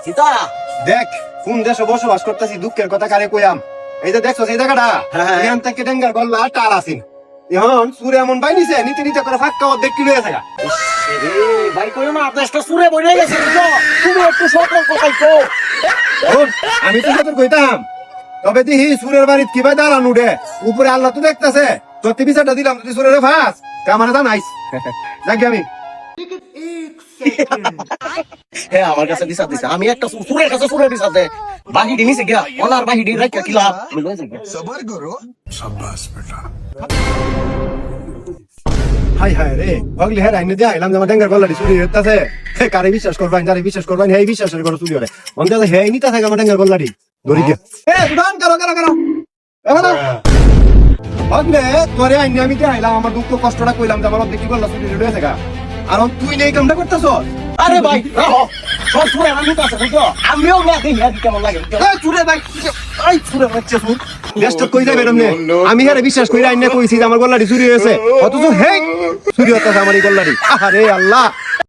সীতা দেখ কোন দেশে বসবাস করতেছি, দুঃখের কথা কারে কইয়াম। এই যে দেখছো এই জায়গাটা, এখান থেকে ডেঙ্গার গল্লা টার আসিন। এখন সুরে এমন বাই নিছে, নিতে নিতে করে ফাঁকা অর্ধেক কিলো হয়ে থাকা। রে ভাই কইও না, আপনার সুরে বইরে গেছে বুঝছো? তুমি একটু সতর্ক থাকো। আমি তো সতর্ক কইতাম, তবে দিহি সুরের বাড়িত কি ভাই দাঁড়ান উঠে উপরে আল্লাহ তো দেখতেছে। সত্যি বিচারটা দিলাম, যদি সুরের ফাঁস আমার জানাইস। দেখি আমি হ্যাঁ আমার কাছে বিচার দিছে, আমি একটা সুরের কাছে সুরের বিচার দে বাহিডি নিছে গিয়া ওনার বাহিডি রাখা কি লাভ? আমি লইছে গিয়া सबर करो शाबाश बेटा হাই হাই রে হগলি হের আইনে দিয়ে আইলাম যে আমার ডেঙ্গার গল্লাটি চুরি হইতাছে। কারে বিশ্বাস করবাইন, যারে বিশ্বাস করবাইন হেই বিশ্বাসের করে চুরি হলে অন্তে হেই নিতে থাকে আমার ডেঙ্গার গল্লাটি ধরি গিয়া। সুদান করো করো করো হগলে তোরে আইনে আমি দিয়ে আইলাম, আমার দুঃখ কষ্টটা কইলাম যে আমার অর্ধেক কি গল্লা চুরি হয়ে থাকা। আর তুই নেই কামটা করতেছ। আরে ভাই রাখো সব সুরে আমি তো আছে বুঝছো? আমিও না দেখি কেমন লাগে চুরে ভাই আই চুরে হচ্ছে সুর দেশটা কই যাবে এরমনে? আমি হেরে বিশ্বাস কইরা আইনে কইছি যে আমার গল্লাটি চুরি হয়েছে, অথচ হেই চুরি হচ্ছে আমার এই গল্লাটি। আরে আল্লাহ।